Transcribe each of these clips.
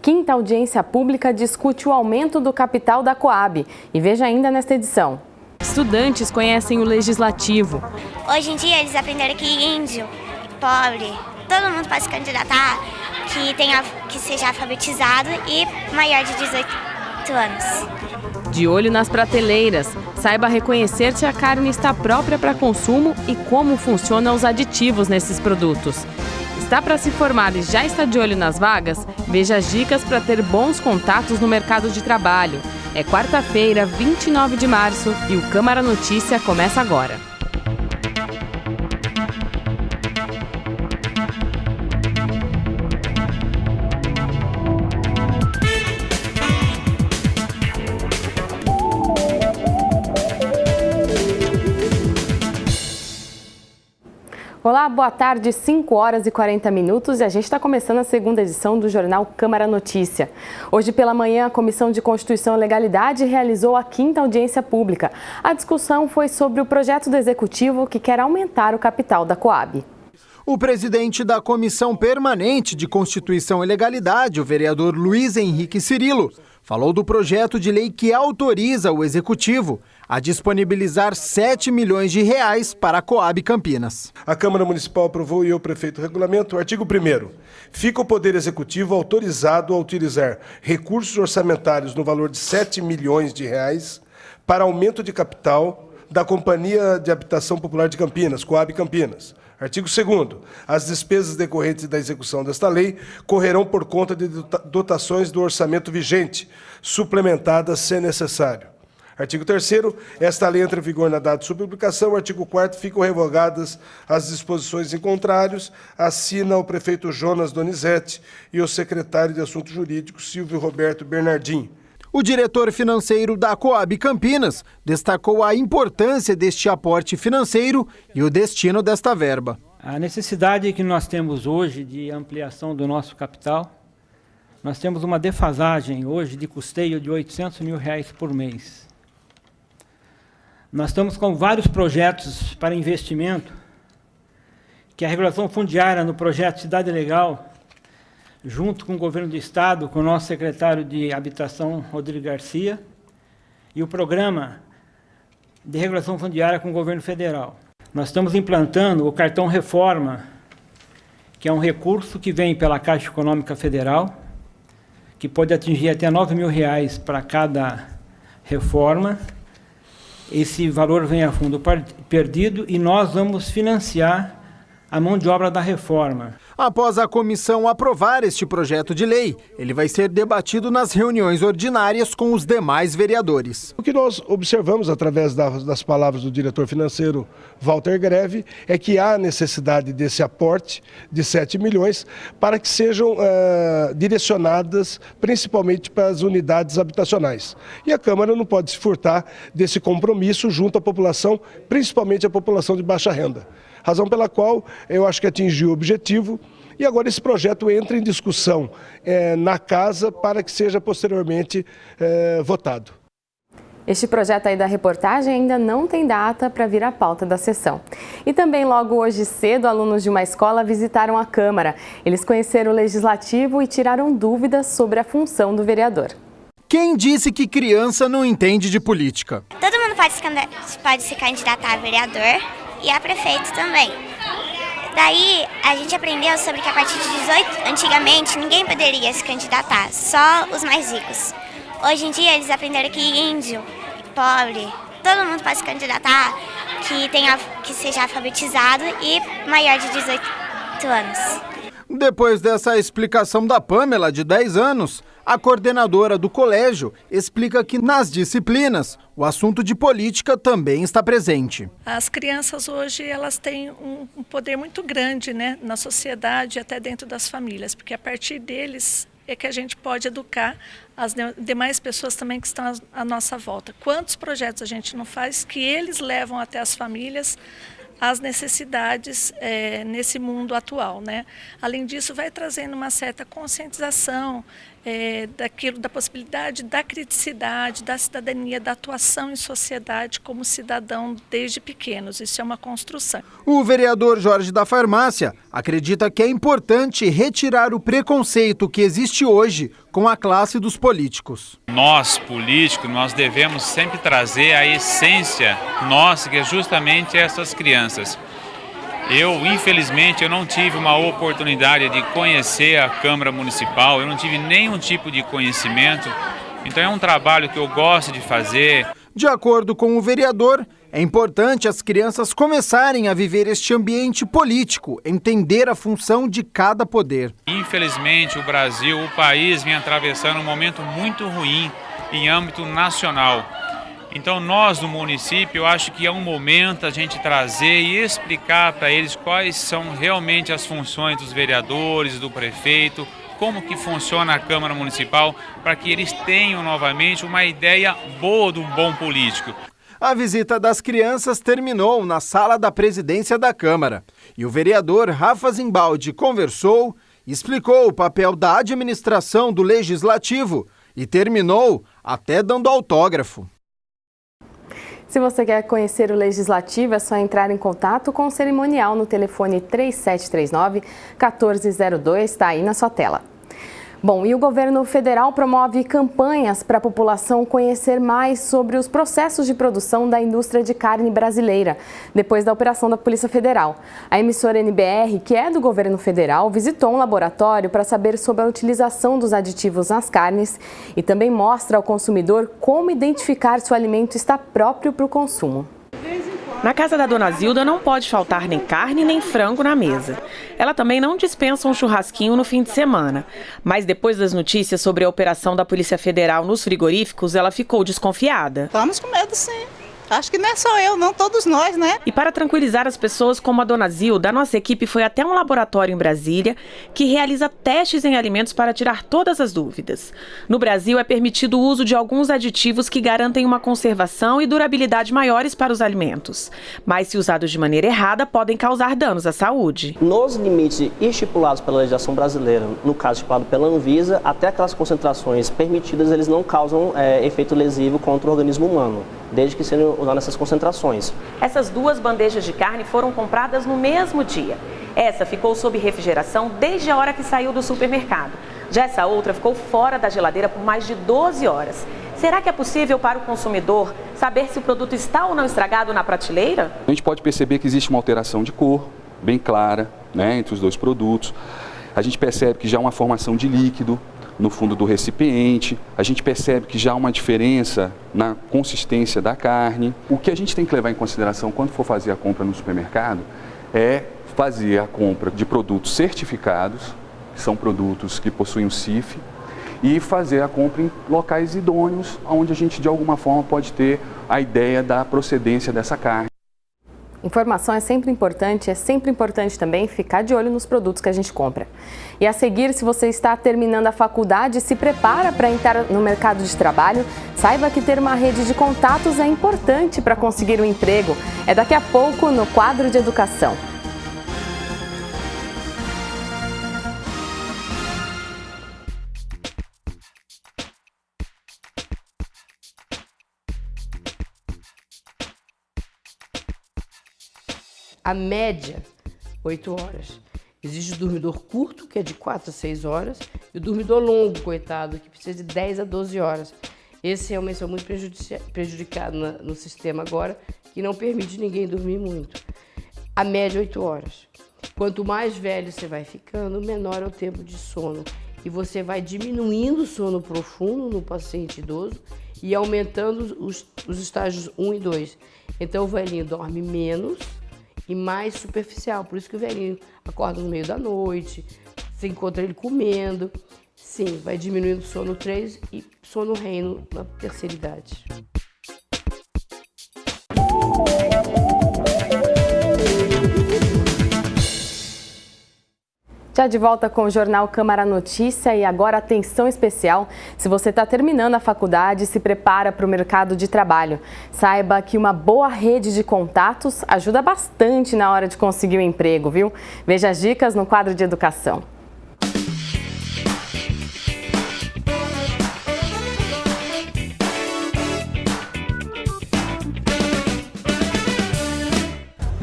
quinta audiência pública discute o aumento do capital da Coab. E veja ainda nesta edição. Estudantes conhecem o legislativo. Hoje em dia eles aprenderam que índio, pobre, todo mundo pode se candidatar, que seja alfabetizado e maior de 18 anos. De olho nas prateleiras, saiba reconhecer se a carne está própria para consumo e como funcionam os aditivos nesses produtos. Está para se formar e já está de olho nas vagas? Veja as dicas para ter bons contatos no mercado de trabalho. É quarta-feira, 29 de março e o Câmara Notícia começa agora. Olá, boa tarde, 5 horas e 40 minutos e a gente está começando a segunda edição do jornal Câmara Notícia. Hoje pela manhã, a Comissão de Constituição e Legalidade realizou a quinta audiência pública. A discussão foi sobre o projeto do Executivo que quer aumentar o capital da Coab. O presidente da Comissão Permanente de Constituição e Legalidade, o vereador Luiz Henrique Cirilo, falou do projeto de lei que autoriza o Executivo a disponibilizar 7 milhões de reais para a Coab Campinas. A Câmara Municipal aprovou e o prefeito regulamento. Artigo 1º. Fica o Poder Executivo autorizado a utilizar recursos orçamentários no valor de 7 milhões de reais para aumento de capital da Companhia de Habitação Popular de Campinas, Coab Campinas. Artigo 2º. As despesas decorrentes da execução desta lei correrão por conta de dotações do orçamento vigente, suplementadas se necessário. Artigo 3º. Esta lei entra em vigor na data de sua publicação. Artigo 4º. Ficam revogadas as disposições em contrários. Assina o prefeito Jonas Donizete e o secretário de Assuntos Jurídicos, Silvio Roberto Bernardim. O diretor financeiro da Coab Campinas destacou a importância deste aporte financeiro e o destino desta verba. A necessidade que nós temos hoje de ampliação do nosso capital, nós temos uma defasagem hoje de custeio de R$800 mil por mês. Nós estamos com vários projetos para investimento, que a regulação fundiária no projeto Cidade Legal, junto com o governo do Estado, com o nosso secretário de Habitação, Rodrigo Garcia, e o programa de regulação fundiária com o governo federal. Nós estamos implantando o cartão Reforma, que é um recurso que vem pela Caixa Econômica Federal, que pode atingir até R$9 mil para cada reforma. Esse valor vem a fundo perdido e nós vamos financiar a mão de obra da reforma. Após a comissão aprovar este projeto de lei, ele vai ser debatido nas reuniões ordinárias com os demais vereadores. O que nós observamos através das palavras do diretor financeiro Walter Greve é que há necessidade desse aporte de 7 milhões para que sejam direcionadas principalmente para as unidades habitacionais. E a Câmara não pode se furtar desse compromisso junto à população, principalmente a população de baixa renda. Razão pela qual eu acho que atingiu o objetivo e agora esse projeto entra em discussão na casa para que seja posteriormente votado. Este projeto aí da reportagem ainda não tem data para vir à pauta da sessão. E também logo hoje cedo, alunos de uma escola visitaram a Câmara. Eles conheceram o Legislativo e tiraram dúvidas sobre a função do vereador. Quem disse que criança não entende de política? Todo mundo pode se candidatar a vereador e a prefeito também. Daí a gente aprendeu sobre que a partir de 18, antigamente ninguém poderia se candidatar, só os mais ricos. Hoje em dia eles aprenderam que índio, pobre, todo mundo pode se candidatar, que seja alfabetizado e maior de 18 anos. Depois dessa explicação da Pamela, de 10 anos, a coordenadora do colégio explica que nas disciplinas o assunto de política também está presente. As crianças hoje elas têm um poder muito grande, né, na sociedade e até dentro das famílias, porque a partir deles é que a gente pode educar as demais pessoas também que estão à nossa volta. Quantos projetos a gente não faz que eles levam até as famílias as necessidades nesse mundo atual, né? Além disso, vai trazendo uma certa conscientização da possibilidade da criticidade, da cidadania, da atuação em sociedade como cidadão desde pequenos. Isso é uma construção. O vereador Jorge da Farmácia acredita que é importante retirar o preconceito que existe hoje com a classe dos políticos. Nós, políticos, nós devemos sempre trazer a essência nossa, que é justamente essas crianças. Infelizmente, eu não tive uma oportunidade de conhecer a Câmara Municipal, eu não tive nenhum tipo de conhecimento, então é um trabalho que eu gosto de fazer. De acordo com o vereador, é importante as crianças começarem a viver este ambiente político, entender a função de cada poder. Infelizmente, o Brasil, o país, vem atravessando um momento muito ruim em âmbito nacional. Então nós do município, eu acho que é um momento a gente trazer e explicar para eles quais são realmente as funções dos vereadores, do prefeito, como que funciona a Câmara Municipal, para que eles tenham novamente uma ideia boa do bom político. A visita das crianças terminou na sala da presidência da Câmara e o vereador Rafa Zimbaldi conversou, explicou o papel da administração do Legislativo e terminou até dando autógrafo. Se você quer conhecer o Legislativo, é só entrar em contato com o cerimonial no telefone 3739-1402, está aí na sua tela. Bom, e o governo federal promove campanhas para a população conhecer mais sobre os processos de produção da indústria de carne brasileira, depois da operação da Polícia Federal. A emissora NBR, que é do governo federal, visitou um laboratório para saber sobre a utilização dos aditivos nas carnes e também mostra ao consumidor como identificar se o alimento está próprio para o consumo. Na casa da dona Zilda não pode faltar nem carne nem frango na mesa. Ela também não dispensa um churrasquinho no fim de semana. Mas depois das notícias sobre a operação da Polícia Federal nos frigoríficos, ela ficou desconfiada. Estamos com medo, sim. Acho que não é só eu, não, todos nós, né? E para tranquilizar as pessoas como a dona Zilda, a nossa equipe foi até um laboratório em Brasília que realiza testes em alimentos para tirar todas as dúvidas. No Brasil, é permitido o uso de alguns aditivos que garantem uma conservação e durabilidade maiores para os alimentos. Mas, se usados de maneira errada, podem causar danos à saúde. Nos limites estipulados pela legislação brasileira, no caso estipulado pela Anvisa, até aquelas concentrações permitidas, eles não causam efeito lesivo contra o organismo humano, desde que sejam usadas nessas concentrações. Essas duas bandejas de carne foram compradas no mesmo dia. Essa ficou sob refrigeração desde a hora que saiu do supermercado. Já essa outra ficou fora da geladeira por mais de 12 horas. Será que é possível para o consumidor saber se o produto está ou não estragado na prateleira? A gente pode perceber que existe uma alteração de cor bem clara, né, entre os dois produtos. A gente percebe que já há uma formação de líquido no fundo do recipiente, a gente percebe que já há uma diferença na consistência da carne. O que a gente tem que levar em consideração quando for fazer a compra no supermercado é fazer a compra de produtos certificados, que são produtos que possuem o CIF, e fazer a compra em locais idôneos, onde a gente de alguma forma pode ter a ideia da procedência dessa carne. Informação é sempre importante também ficar de olho nos produtos que a gente compra. E a seguir, se você está terminando a faculdade e se prepara para entrar no mercado de trabalho, saiba que ter uma rede de contatos é importante para conseguir um emprego. É daqui a pouco no quadro de educação. A média, 8 horas. Existe o dormidor curto, que é de 4 a 6 horas, e o dormidor longo, coitado, que precisa de 10 a 12 horas. Esse realmente é muito prejudicado no sistema agora, que não permite ninguém dormir muito. A média, 8 horas. Quanto mais velho você vai ficando, menor é o tempo de sono. E você vai diminuindo o sono profundo no paciente idoso e aumentando os estágios 1 e 2. Então o velhinho dorme menos e mais superficial. Por isso que o velhinho acorda no meio da noite, você encontra ele comendo. Sim, vai diminuindo o sono 3 e sono reino na terceira idade. Já de volta com o Jornal Câmara Notícia e agora atenção especial. Se você está terminando a faculdade, se prepara para o mercado de trabalho. Saiba que uma boa rede de contatos ajuda bastante na hora de conseguir um emprego, viu? Veja as dicas no quadro de educação.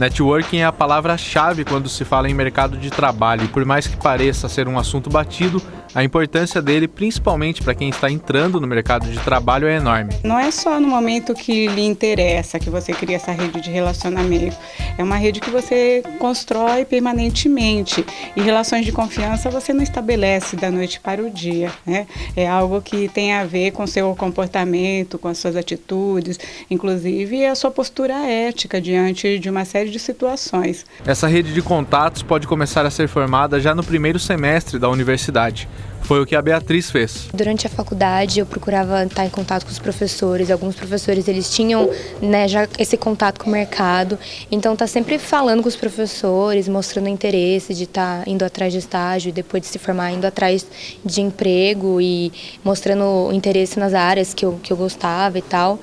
Networking é a palavra-chave quando se fala em mercado de trabalho e por mais que pareça ser um assunto batido, a importância dele, principalmente para quem está entrando no mercado de trabalho, é enorme. Não é só no momento que lhe interessa que você cria essa rede de relacionamento. É uma rede que você constrói permanentemente. E relações de confiança você não estabelece da noite para o dia, né? É algo que tem a ver com o seu comportamento, com as suas atitudes, inclusive a sua postura ética diante de uma série de situações. Essa rede de contatos pode começar a ser formada já no primeiro semestre da universidade. Foi o que a Beatriz fez. Durante a faculdade eu procurava estar em contato com os professores. Alguns professores eles tinham, né, já esse contato com o mercado. Então tá sempre falando com os professores, mostrando interesse de estar indo atrás de estágio e depois de se formar indo atrás de emprego e mostrando interesse nas áreas que eu gostava e tal.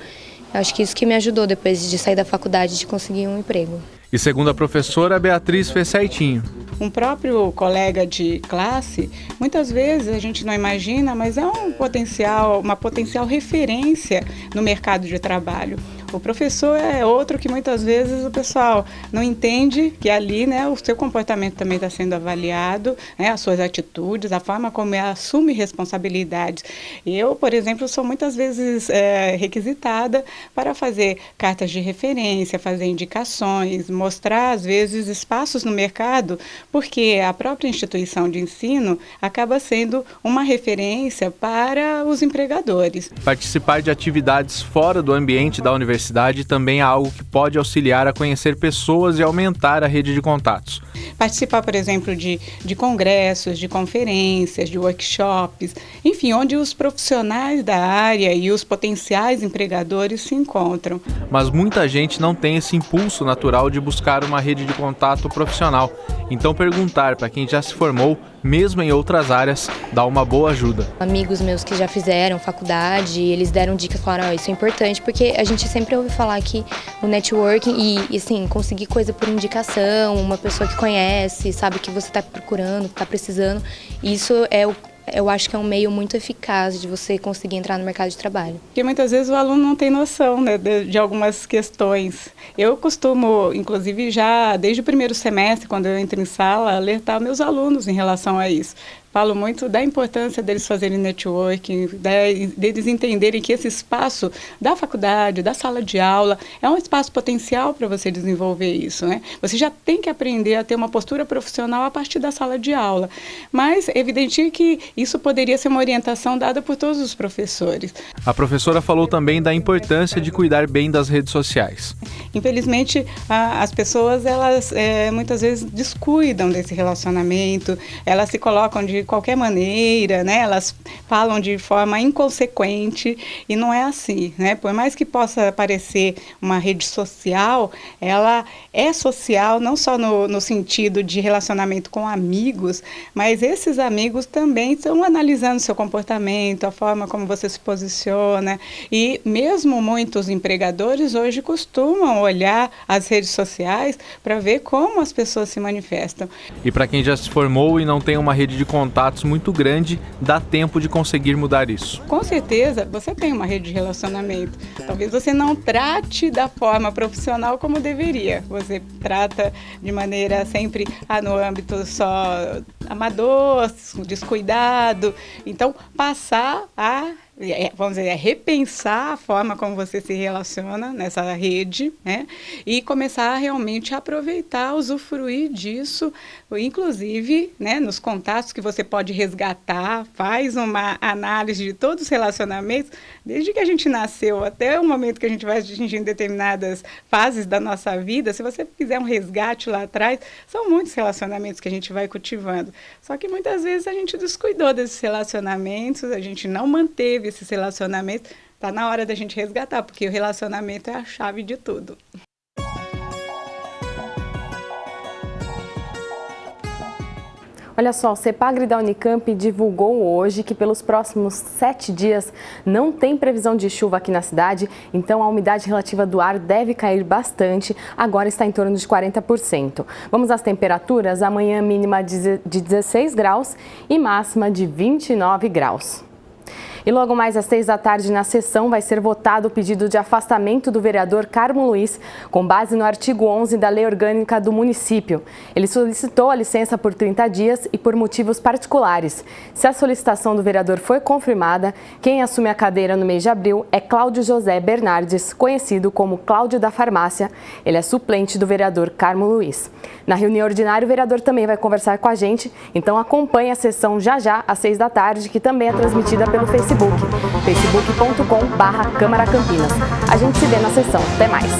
Eu acho que isso que me ajudou depois de sair da faculdade de conseguir um emprego. E segundo a professora, a Beatriz fez certinho. Um próprio colega de classe, muitas vezes a gente não imagina, mas é uma potencial referência no mercado de trabalho. O professor é outro que muitas vezes o pessoal não entende que ali, né, o seu comportamento também está sendo avaliado, né, as suas atitudes, a forma como assume responsabilidades. Eu, por exemplo, sou muitas vezes requisitada para fazer cartas de referência, fazer indicações, mostrar às vezes espaços no mercado, porque a própria instituição de ensino acaba sendo uma referência para os empregadores. Participar de atividades fora do ambiente da universidade também é algo que pode auxiliar a conhecer pessoas e aumentar a rede de contatos. Participar, por exemplo, de congressos, de conferências, de workshops, enfim, onde os profissionais da área e os potenciais empregadores se encontram. Mas muita gente não tem esse impulso natural de buscar uma rede de contato profissional. Então perguntar para quem já se formou, mesmo em outras áreas, dá uma boa ajuda. Amigos meus que já fizeram faculdade, eles deram dicas, falaram, isso é importante, porque a gente sempre ouve falar que o networking e assim, conseguir coisa por indicação, uma pessoa que conhece, sabe o que você está procurando, que está precisando, isso eu acho que é um meio muito eficaz de você conseguir entrar no mercado de trabalho. Porque muitas vezes o aluno não tem noção, né, de algumas questões. Eu costumo, inclusive, já desde o primeiro semestre, quando eu entro em sala, alertar meus alunos em relação a isso. Falo muito da importância deles fazerem networking, deles entenderem que esse espaço da faculdade, da sala de aula, é um espaço potencial para você desenvolver isso, né? Você já tem que aprender a ter uma postura profissional a partir da sala de aula. Mas é evidente que isso poderia ser uma orientação dada por todos os professores. A professora falou também da importância de cuidar bem das redes sociais. Infelizmente, as pessoas, elas muitas vezes descuidam desse relacionamento, elas se colocam de qualquer maneira, né? Elas falam de forma inconsequente e não é assim, né? Por mais que possa parecer uma rede social, ela é social não só no sentido de relacionamento com amigos, mas esses amigos também estão analisando seu comportamento, a forma como você se posiciona e mesmo muitos empregadores hoje costumam olhar as redes sociais para ver como as pessoas se manifestam. E para quem já se formou e não tem uma rede de contatos muito grande, dá tempo de conseguir mudar isso. Com certeza, você tem uma rede de relacionamento. Talvez você não trate da forma profissional como deveria. Você trata de maneira sempre no âmbito só amador, descuidado. Então, passar a vamos dizer, repensar a forma como você se relaciona nessa rede, né? E começar a realmente aproveitar, usufruir disso, inclusive, né, nos contatos que você pode resgatar, faz uma análise de todos os relacionamentos, desde que a gente nasceu até o momento que a gente vai atingindo determinadas fases da nossa vida. Se você fizer um resgate lá atrás, são muitos relacionamentos que a gente vai cultivando. Só que muitas vezes a gente descuidou desses relacionamentos, a gente não manteve esses relacionamentos. Está na hora da gente resgatar, porque o relacionamento é a chave de tudo. Olha só, o CEPAGRE da Unicamp divulgou hoje que pelos próximos 7 dias não tem previsão de chuva aqui na cidade, então a umidade relativa do ar deve cair bastante, agora está em torno de 40%. Vamos às temperaturas, amanhã mínima de 16 graus e máxima de 29 graus. E logo mais às 6 da tarde, na sessão, vai ser votado o pedido de afastamento do vereador Carmo Luiz, com base no artigo 11 da Lei Orgânica do município. Ele solicitou a licença por 30 dias e por motivos particulares. Se a solicitação do vereador foi confirmada, quem assume a cadeira no mês de abril é Cláudio José Bernardes, conhecido como Cláudio da Farmácia. Ele é suplente do vereador Carmo Luiz. Na reunião ordinária, o vereador também vai conversar com a gente, então acompanhe a sessão já às 6 da tarde, que também é transmitida pelo Facebook, facebook.com/Câmara Campinas. A gente se vê na sessão. Até mais!